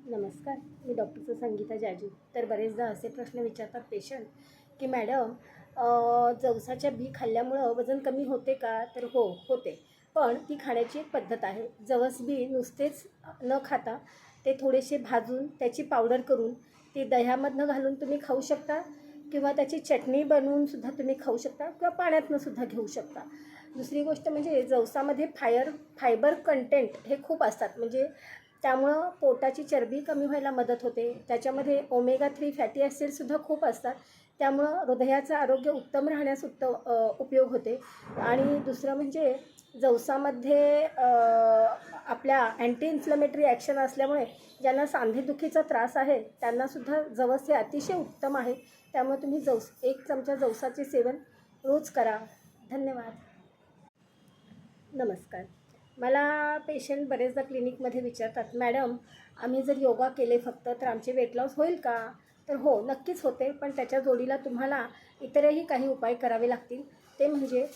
नमस्कार, मी डॉक्टर संगीता जाजू. तर बरेचदा असे प्रश्न विचारतात पेशंट की मॅडम जवसाच्या बी खाल्ल्यामुळं वजन कमी होते का? तर हो, होते. पण ती खाण्याची एक पद्धत आहे. जवस बी नुसतेच न खाता ते थोडेसे भाजून त्याची पावडर करून ती दह्यामधनं घालून तुम्ही खाऊ शकता किंवा त्याची चटणी बनवूनसुद्धा तुम्ही खाऊ शकता किंवा पाण्यातनंसुद्धा घेऊ शकता. दुसरी गोष्ट म्हणजे जवसामध्ये फायबर कंटेंट हे खूप असतात. म्हणजे त्यामुळं पोटाची चरबी कमी व्हायला मदत होते. त्याच्यामध्ये ओमेगा 3 फॅटी ॲसिडसुद्धा खूप असतात. त्यामुळं हृदयाचं आरोग्य उत्तम राहण्यास उपयोग होते. आणि दुसरं म्हणजे जवसामध्ये आपल्या अँटी इन्फ्लमेटरी ॲक्शन असल्यामुळे ज्यांना सांधेदुखीचा त्रास आहे त्यांनासुद्धा जवस हे अतिशय उत्तम आहे. त्यामुळे तुम्ही एक चमचा जवसाचे सेवन रोज करा. धन्यवाद. नमस्कार. मला पेशंट बरेचदा क्लिनिकमध्ये विचारतात, मॅडम आम्ही जर योगा केले फक्त तर आमचे वेट लॉस होईल का? तर हो, नक्कीच होते. पण त्याच्या जोडीला तुम्हाला इतरही काही उपाय करावे लागतील. ते म्हणजे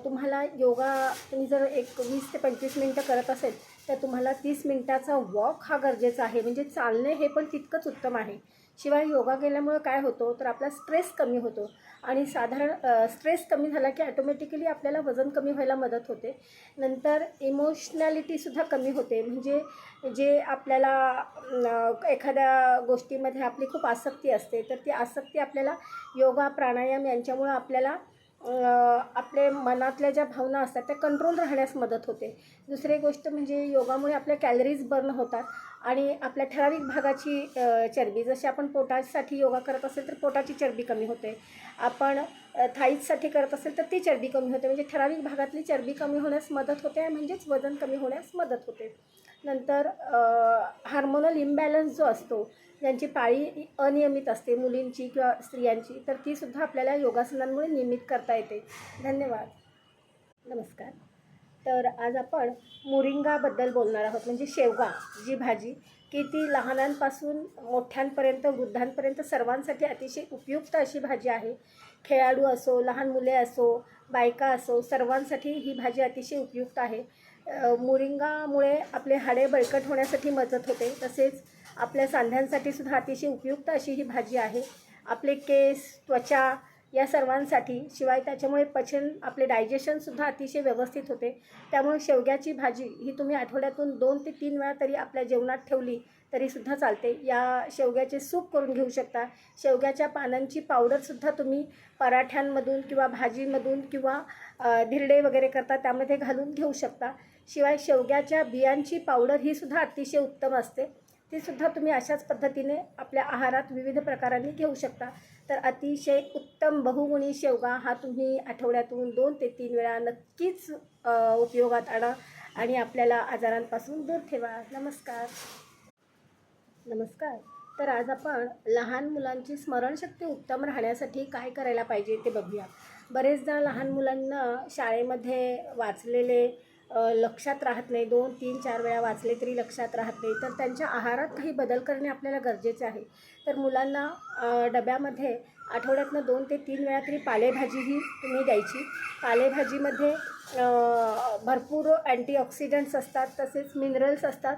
तुम्हाला योगा तुम्ही जर एक 20 ते 25 मिनटं करत असेल तर तुम्हाला 30 मिनटाचा वॉक हा गरजेचा आहे. म्हणजे चालणे हे पण तितकंच उत्तम आहे. शिवाय योगा केल्यामुळं काय होतं तर आपला स्ट्रेस कमी होतो आणि साधारण स्ट्रेस कमी झाला की ॲटोमॅटिकली आपल्याला वजन कमी व्हायला मदत होते. नंतर इमोशनॅलिटीसुद्धा कमी होते. म्हणजे जे आपल्याला एखाद्या गोष्टीमध्ये आपली खूप आसक्ती असते तर ती आसक्ती आपल्याला योगा प्राणायाम यांच्यामुळं आपल्याला आपले मनातल्या ज्या भावना असतात त्या कंट्रोल राहण्यास मदत होते. दुसरी गोष्ट म्हणजे योगामुळे आपल्या कॅलरीज बर्न होतात आणि आपल्या ठराविक भागाची चरबी, जशी आपण पोटासाठी योगा करत असेल तर पोटाची चरबी कमी होते. आपण थाईजसाठी करत असेल तर ती चरबी कमी होते. म्हणजे ठराविक भागातली चरबी कमी होण्यास मदत होते, म्हणजेच वजन कमी होण्यास मदत होते. नंतर हार्मोनल इम्बॅलन्स जो असतो, ज्यांची पाळी अनियमित असते मुलींची किंवा स्त्रियांची, तर तीसुद्धा आपल्याला योगासनांमुळे नियमित करता येते. धन्यवाद. नमस्कार. तर आज आपण मोरिंगाबद्दल बोलणार आहोत. म्हणजे शेवगा जी भाजी की ती लहानांपासून मोठ्यांपर्यंत वृद्धांपर्यंत सर्वांसाठी अतिशय उपयुक्त अशी भाजी आहे. खेळाडू असो, लहान मुले असो, बायका असो, सर्वांसाठी ही भाजी अतिशय उपयुक्त आहे. मोरिंगामुळे आपले हाडे बळकट होण्यासाठी मदत होते. तसेच आपल्या सांध्यांसाठी सुद्धा अतिशय उपयुक्त अशी ही भाजी आहे. आपले केस, त्वचा या सर्वांसाठी, शिवाय त्याच्यामुळे पचन, आपले डायजेशनसुद्धा अतिशय व्यवस्थित होते. त्यामुळे शेवग्याची भाजी ही तुम्ही आठवड्यातून 2 ते 3 वेळा तरी आपल्या जेवणात ठेवली तरीसुद्धा चालते. या शेवग्याचे सूप करून घेऊ शकता. शेवग्याच्या पानांची पावडरसुद्धा तुम्ही पराठ्यांमधून किंवा भाजीमधून किंवा धिरडे वगैरे करता त्यामध्ये घालून घेऊ शकता. शिवाय शेवग्याच्या बियांची पावडर ही सुद्धा अतिशय उत्तम असते. तीसुद्धा तुम्ही अशाच पद्धतीने आपल्या आहारात विविध प्रकारांनी घेऊ शकता. तर अतिशय उत्तम बहुगुणी शेवगा हा तुम्ही आठवड्यातून 2 ते 3 वेळा नक्कीच उपयोगात आणा आणि आपल्याला आजारांपासून दूर ठेवा. नमस्कार. नमस्कार. तर आज आपण लहान मुलांची स्मरणशक्ती उत्तम राहण्यासाठी काय करायला पाहिजे ते बघूया. बरेचदा लहान मुलांना शाळेमध्ये वाचलेले लक्षात राहत नाही. 2, 3, 4 वेळा वाचले तरी लक्षात राहत नाही. तर त्यांच्या आहारात काही बदल करणे आपल्याला गरजेचे आहे. तर मुलांना डब्यामध्ये आठवड्यातनं 2 ते 3 वेळा तरी पालेभाजीही तुम्ही द्यायची. पालेभाजीमध्ये भरपूर अँटीऑक्सिडंट्स असतात, तसेच मिनरल्स असतात.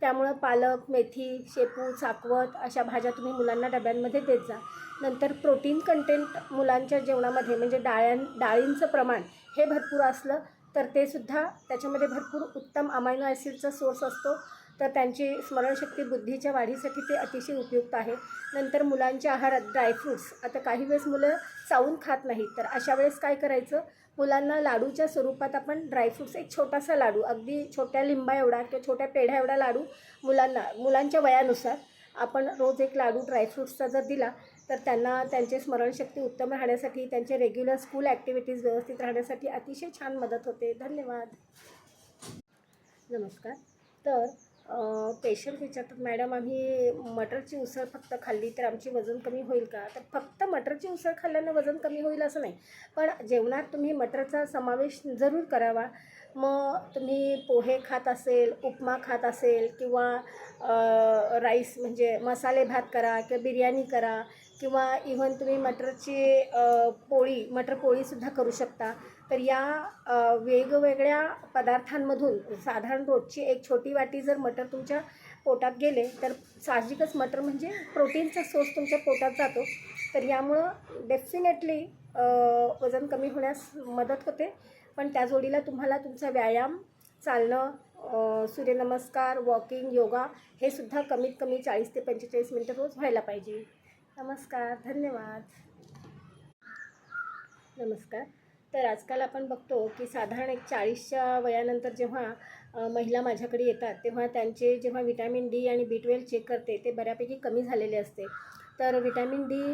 त्यामुळं पालक, मेथी, शेपू, चाकवत अशा भाज्या तुम्ही मुलांना डब्यांमध्ये देत जा. नंतर प्रोटीन कंटेंट मुलांच्या जेवणामध्ये म्हणजे डाळींचं प्रमाण हे भरपूर असलं तर ते सुद्धा त्याच्यामध्ये भरपूर उत्तम अमायनो ॲसिडचा सोर्स असतो. तर त्यांची स्मरणशक्ती, बुद्धीच्या वाढीसाठी ते अतिशय उपयुक्त आहे. नंतर मुलांच्या आहारात ड्रायफ्रूट्स, आता काही वेळेस मुलं चावून खात नाहीत, तर अशा वेळेस काय करायचं, मुलांना लाडूच्या स्वरूपात आपण ड्रायफ्रूट्स, एक छोटासा लाडू, अगदी छोट्या लिंबा एवढा किंवा छोट्या पेढ्या एवढा लाडू मुलांच्या वयानुसार आपण रोज एक लाडू ड्रायफ्रूट्सचा जर दिला तर त्यांना त्यांची स्मरणशक्ती उत्तम राहण्यासाठी, त्यांचे रेग्युलर स्कूल ॲक्टिव्हिटीज व्यवस्थित राहण्यासाठी अतिशय छान मदत होते. धन्यवाद. नमस्कार. तर पेशंट विचारतात, मॅडम आम्ही मटरची उसळ फक्त खाल्ली तर आमची वजन कमी होईल का? तर फक्त मटरची उसळ खाल्ल्यानं वजन कमी होईल असं नाही, पण जेवणात तुम्ही मटरचा समावेश जरूर करावा. मग तुम्ही पोहे खात असेल, उपमा खात असेल किंवा राईस म्हणजे मसाले भात करा किंवा बिर्याणी करा किंवा इव्हन तुम्ही मटर पोळीसुद्धा करू शकता. तर या वेगवेगळ्या पदार्थांमधून साधारण रोजची एक छोटी वाटी जर मटर तुमच्या पोटात गेले तर साहजिकच मटर म्हणजे प्रोटीनचा सोर्स तुमच्या पोटात जातो. तर यामुळं डेफिनेटली वजन कमी होण्यास मदत होते. पण त्या जोडीला तुम्हाला तुमचा व्यायाम, चालणं, सूर्यनमस्कार, वॉकिंग, योगा हे सुद्धा कमीत कमी 40 ते 45 मिनटं रोज व्हायला पाहिजे. नमस्कार, धन्यवाद. नमस्कार. तर आजकाल आपण बघतो की साधारण एक 40च्या वयानंतर जेव्हा महिला माझ्याकडे येतात तेव्हा त्यांचे जेव्हा व्हिटॅमिन डी आणि B12 चेक करते ते बऱ्यापैकी कमी झालेले असते. तर व्हिटॅमिन डी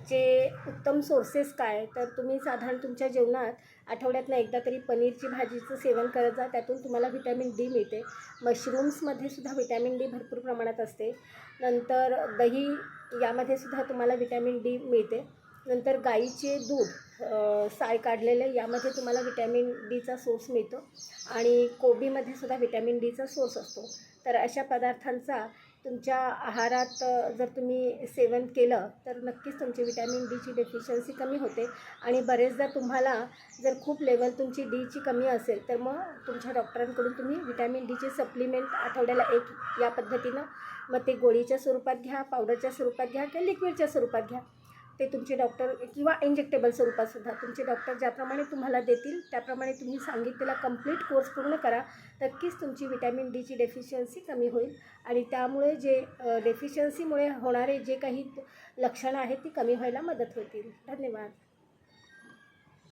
चे उत्तम सोर्सेस काय, तर तुम्ही साधारण तुमच्या जेवणात आठवड्यातनं एकदा तरी पनीरची भाजीचं सेवन करत जा. त्यातून तुम्हाला व्हिटॅमिन डी मिळते. मशरूम्समध्ये सुद्धा व्हिटॅमिन डी भरपूर प्रमाणात असते. नंतर दही यामध्ये सुद्धा तुम्हाला व्हिटॅमिन डी मिळते. नंतर गाईचे दूध साय काढलेले यामध्ये तुम्हाला व्हिटॅमिन डीचा सोर्स मिळतो आणि कोबीमध्ये सुद्धा व्हिटॅमिन डीचा सोर्स असतो. तर अशा पदार्थांचा तुमच्या आहारात जर तुम्ही सेवन केलं तर नक्कीच तुमची व्हिटॅमिन डीची डेफिशियन्सी कमी होते. आणि बरेचदा तुम्हाला जर खूप लेवल तुमची डीची कमी असेल तर मग तुमच्या डॉक्टरांकडून तुम्ही व्हिटॅमिन डीचे सप्लिमेंट आठवड्याला एक या पद्धतीनं मग ते गोळीच्या स्वरूपात घ्या, पावडरच्या स्वरूपात घ्या किंवा लिक्विडच्या स्वरूपात घ्या. ते तुमचे डॉक्टर किंवा इंजेक्टेबल स्वरूपातसुद्धा तुमचे डॉक्टर ज्याप्रमाणे तुम्हाला देतील त्याप्रमाणे तुम्ही सांगितलेला कंप्लीट कोर्स पूर्ण करा. नक्कीच तुमची व्हिटॅमिन डीची डेफिशियन्सी कमी होईल आणि त्यामुळे जे डेफिशियन्सीमुळे होणारे जे काही लक्षणं आहेत ती कमी व्हायला मदत होतील. धन्यवाद.